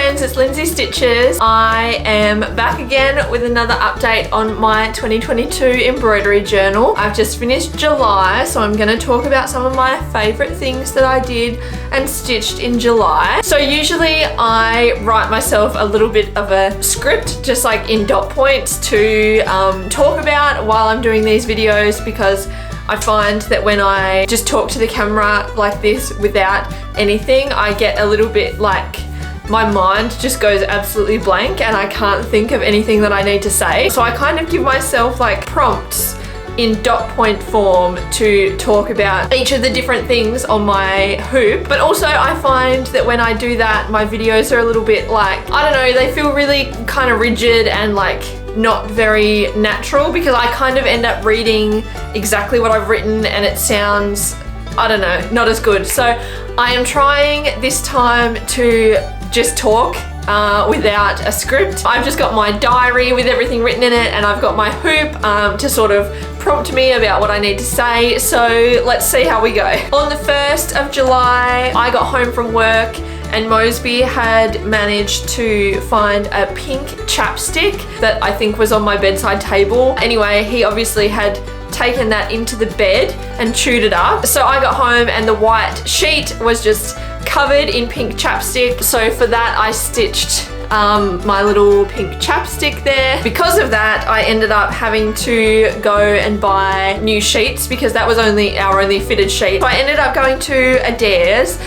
friends, it's Lindsay Stitches. I am back again with another update on my 2022 embroidery journal. I've just finished July, so I'm going to talk about some of my favourite things that I did and stitched in July. So usually I write myself a little bit of a script, just like in dot points to talk about while I'm doing these videos, because I find that when I just talk to the camera like this without anything, I get a little bit like my mind just goes absolutely blank and I can't think of anything that I need to say. So I kind of give myself like prompts in dot point form to talk about each of the different things on my hoop. But also I find that when I do that, my videos are a little bit like, I don't know, they feel really kind of rigid and like not very natural, because I kind of end up reading exactly what I've written and it sounds, I don't know, not as good. So I am trying this time to just talk without a script. I've just got my diary with everything written in it, and I've got my hoop to sort of prompt me about what I need to say. So let's see how we go. On the 1st of July, I got home from work and Mosby had managed to find a pink chapstick that I think was on my bedside table. Anyway, he obviously had taken that into the bed and chewed it up. So I got home and the white sheet was just covered in pink chapstick. So for that I stitched my little pink chapstick there. Because of that, I ended up having to go and buy new sheets because that was our only fitted sheet. So I ended up going to Adair's.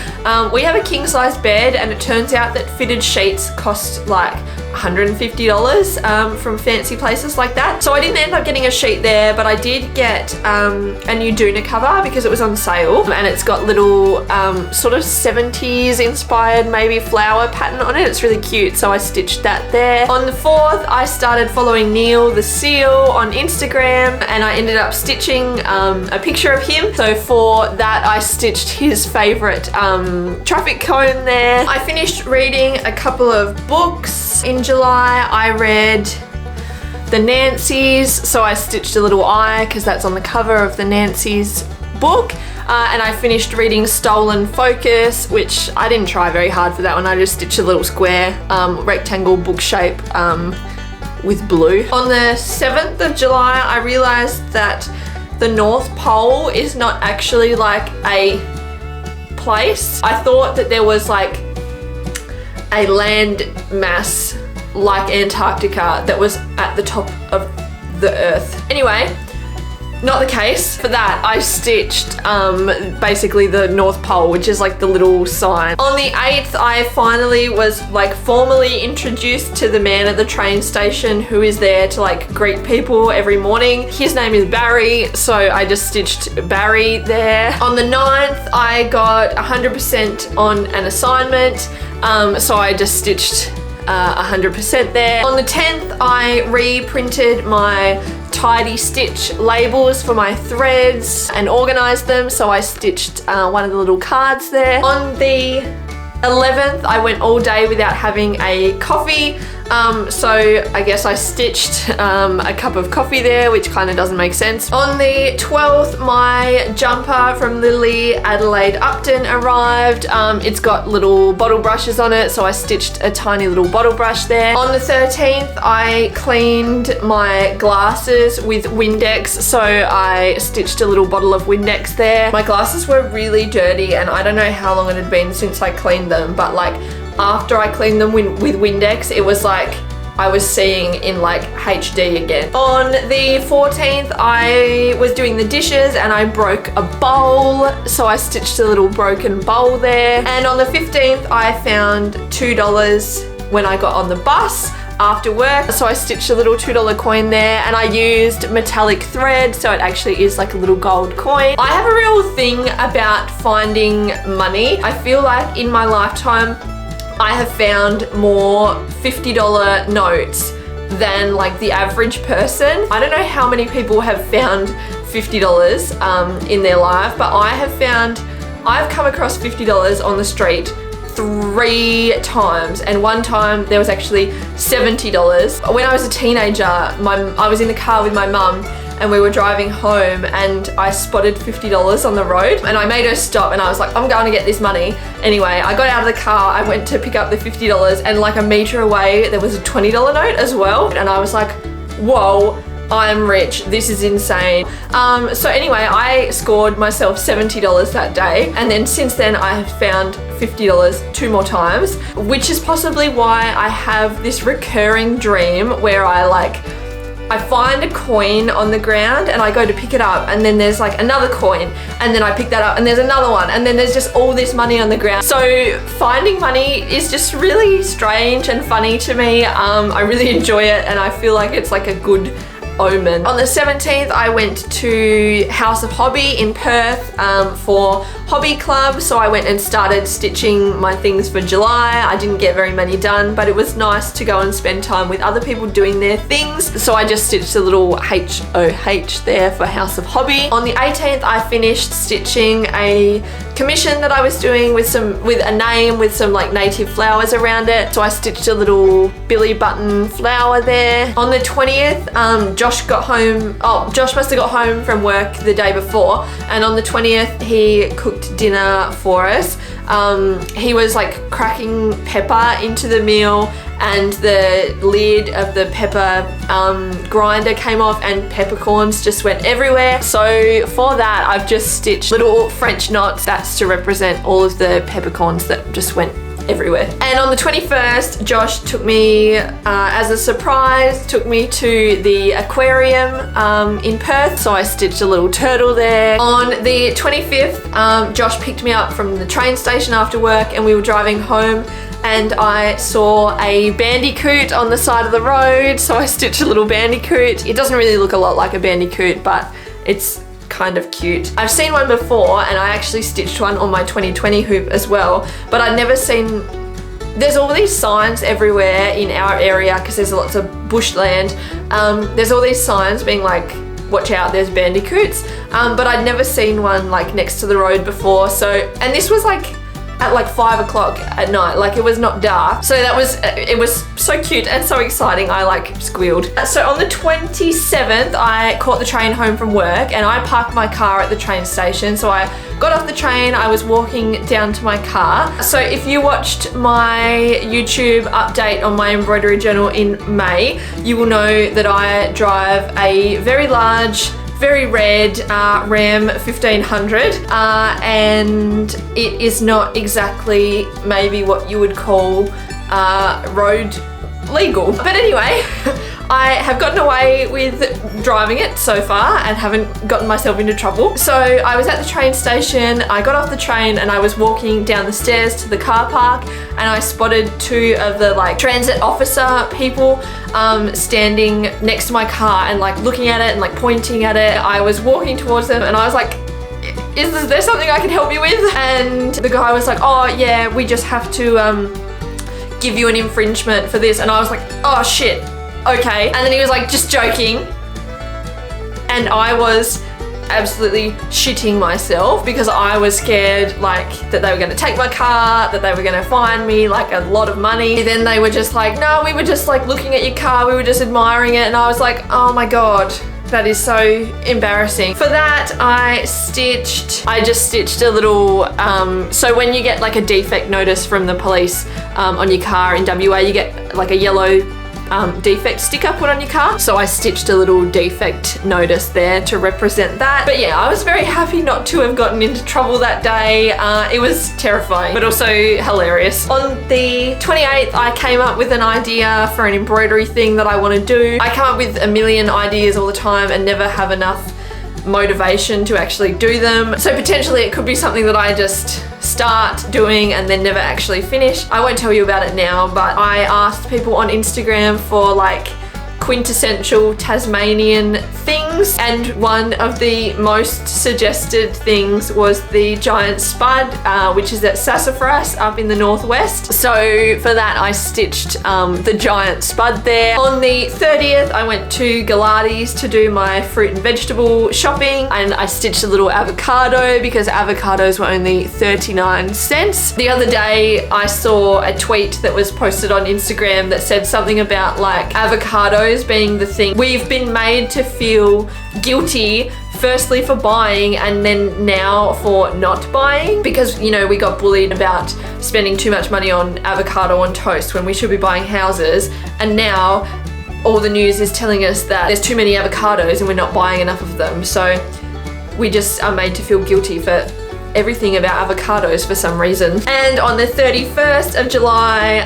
We have a king size bed and it turns out that fitted sheets cost like $150 from fancy places like that. So I didn't end up getting a sheet there, but I did get a new doona cover because it was on sale, and it's got little sort of 70s inspired maybe flower pattern on it. It's really cute, so I stitched that there. On the 4th, I started following Neil the Seal on Instagram and I ended up stitching a picture of him. So for that I stitched his favorite traffic cone there. I finished reading a couple of books. In July, I read the Nancy's, so I stitched a little eye because that's on the cover of the Nancy's book. And I finished reading Stolen Focus, which I didn't try very hard for that one. I just stitched a little square rectangle book shape with blue. On the 7th of July, I realized that the North Pole is not actually like a place. I thought that there was like a land mass like Antarctica that was at the top of the earth. Anyway, not the case. For that, I stitched basically the North Pole, which is like the little sign. On the 8th, I finally was like formally introduced to the man at the train station who is there to like greet people every morning. His name is Barry, so I just stitched Barry there. On the 9th, I got 100% on an assignment, so I just stitched 100% there. On the 10th, I reprinted my tidy stitch labels for my threads and organized them, so I stitched one of the little cards there. On the 11th, I went all day without having a coffee, so I guess I stitched a cup of coffee there, which kind of doesn't make sense. On the 12th, my jumper from Lily Adelaide Upton arrived. It's got little bottle brushes on it, so I stitched a tiny little bottle brush there. On the 13th, I cleaned my glasses with Windex, so I stitched a little bottle of Windex there. My glasses were really dirty and I don't know how long it had been since I cleaned them, but like after I cleaned them with Windex, it was like I was seeing in like HD again. On the 14th, I was doing the dishes and I broke a bowl, so I stitched a little broken bowl there. And on the 15th, I found $2 when I got on the bus after work, so I stitched a little $2 coin there, and I used metallic thread, so it actually is like a little gold coin. I have a real thing about finding money. I feel like in my lifetime I have found more $50 notes than like the average person. I don't know how many people have found $50 in their life, but I've come across $50 on the street 3 times, and one time there was actually $70. When I was a teenager, I was in the car with my mum and we were driving home and I spotted $50 on the road and I made her stop and I was like, I'm going to get this money. Anyway, I got out of the car, I went to pick up the $50 and like a meter away there was a $20 note as well, and I was like, whoa, I'm rich, this is insane. So anyway, I scored myself $70 that day, and then since then I have found $50 2 more times, which is possibly why I have this recurring dream where I find a coin on the ground and I go to pick it up, and then there's like another coin, and then I pick that up and there's another one, and then there's just all this money on the ground. So finding money is just really strange and funny to me. I really enjoy it and I feel like it's like a good omen. On the 17th, I went to House of Hobby in Perth for hobby club. So I went and started stitching my things for July. I didn't get very many done, but it was nice to go and spend time with other people doing their things. So I just stitched a little HOH there for House of Hobby. On the 18th, I finished stitching a commission that I was doing with a name with some like native flowers around it. So I stitched a little Billy button flower there. On the 20th, Josh must have got home from work the day before, and on the 20th he cooked dinner for us. He was like cracking pepper into the meal and the lid of the pepper grinder came off and peppercorns just went everywhere. So for that I've just stitched little French knots. That's to represent all of the peppercorns that just went everywhere. And on the 21st, Josh took me as a surprise, took me to the aquarium in Perth. So I stitched a little turtle there. On the 25th, Josh picked me up from the train station after work and we were driving home, and I saw a bandicoot on the side of the road. So I stitched a little bandicoot. It doesn't really look a lot like a bandicoot, but it's kind of cute. I've seen one before and I actually stitched one on my 2020 hoop as well, but I'd never seen, there's all these signs everywhere in our area because there's lots of bushland. There's all these signs being like, watch out, there's bandicoots, but I'd never seen one like next to the road before. So, and this was like at like 5 o'clock at night, like it was not dark. So it was so cute and so exciting, I like squealed. So on the 27th, I caught the train home from work and I parked my car at the train station. So I got off the train, I was walking down to my car. So if you watched my YouTube update on my embroidery journal in May, you will know that I drive a very large, very red Ram 1500 and it is not exactly maybe what you would call road legal. But anyway, I have gotten away with driving it so far and haven't gotten myself into trouble. So I was at the train station, I got off the train and I was walking down the stairs to the car park and I spotted 2 of the like transit officer people standing next to my car and like looking at it and like pointing at it. I was walking towards them and I was like, is there something I can help you with? And the guy was like, oh yeah, we just have to give you an infringement for this. And I was like, oh shit, okay. And then he was like, just joking. And I was absolutely shitting myself because I was scared like that they were gonna take my car, that they were gonna fine me like a lot of money. Then they were just like, no, we were just like looking at your car, we were just admiring it. And I was like, oh my God, that is so embarrassing. For that, I just stitched a little, so when you get like a defect notice from the police on your car in WA, you get like a yellow defect sticker put on your car. So I stitched a little defect notice there to represent that. But yeah, I was very happy not to have gotten into trouble that day. It was terrifying, but also hilarious. On the 28th, I came up with an idea for an embroidery thing that I want to do. I come up with a million ideas all the time and never have enough motivation to actually do them. So potentially it could be something that I just start doing and then never actually finish. I won't tell you about it now, but I asked people on Instagram for like quintessential Tasmanian things, and one of the most suggested things was the giant spud, which is at Sassafras up in the northwest. So for that I stitched the giant spud there. On the 30th I went to Galati's to do my fruit and vegetable shopping, and I stitched a little avocado because avocados were only 39 cents. The other day I saw a tweet that was posted on Instagram that said something about like avocados being the thing we've been made to feel guilty, firstly for buying and then now for not buying, because you know we got bullied about spending too much money on avocado on toast when we should be buying houses, and now all the news is telling us that there's too many avocados and we're not buying enough of them. So we just are made to feel guilty for everything about avocados for some reason. And on the 31st of July,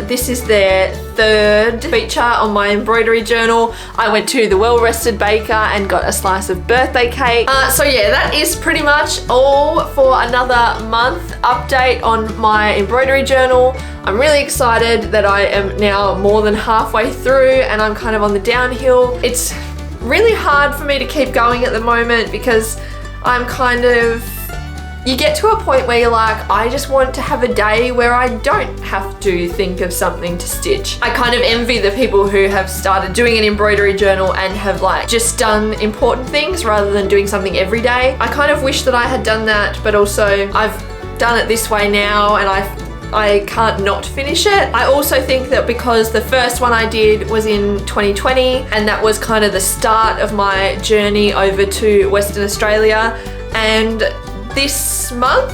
this is their third feature on my embroidery journal. I went to the Well Rested Baker and got a slice of birthday cake. So yeah, that is pretty much all for another month update on my embroidery journal. I'm really excited that I am now more than halfway through and I'm kind of on the downhill. It's really hard for me to keep going at the moment because I'm kind of, you get to a point where you're like, I just want to have a day where I don't have to think of something to stitch. I kind of envy the people who have started doing an embroidery journal and have like just done important things rather than doing something every day. I kind of wish that I had done that, but also I've done it this way now and I can't not finish it. I also think that because the first one I did was in 2020 and that was kind of the start of my journey over to Western Australia, and this month,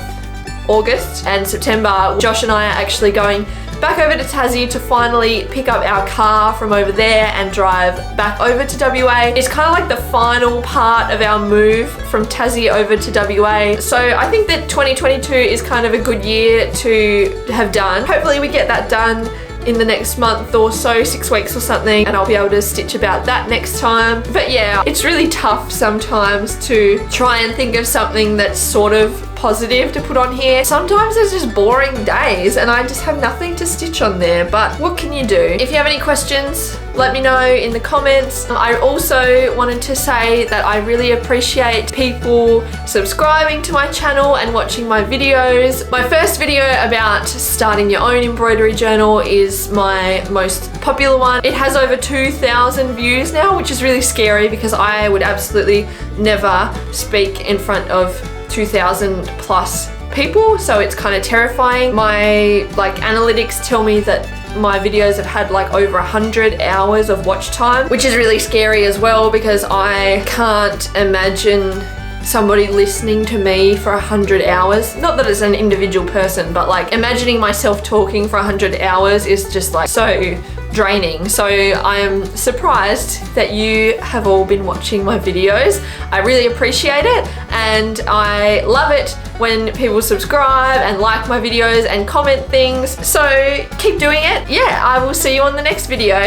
August and September, Josh and I are actually going back over to Tassie to finally pick up our car from over there and drive back over to WA. It's kind of like the final part of our move from Tassie over to WA. So I think that 2022 is kind of a good year to have done. Hopefully we get that done in the next month or so, 6 weeks or something, and I'll be able to stitch about that next time. But yeah, it's really tough sometimes to try and think of something that's sort of positive to put on here. Sometimes it's just boring days and I just have nothing to stitch on there, but what can you do? If you have any questions, let me know in the comments. I also wanted to say that I really appreciate people subscribing to my channel and watching my videos. My first video about starting your own embroidery journal is my most popular one. It has over 2,000 views now, which is really scary because I would absolutely never speak in front of 2,000 plus people, so it's kind of terrifying. My like analytics tell me that my videos have had like over 100 hours of watch time, which is really scary as well because I can't imagine somebody listening to me for 100 hours. Not that it's an individual person, but like imagining myself talking for 100 hours is just like so draining. So I am surprised that you have all been watching my videos. I really appreciate it and I love it when people subscribe and like my videos and comment things. So keep doing it. Yeah, I will see you on the next video.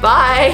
Bye.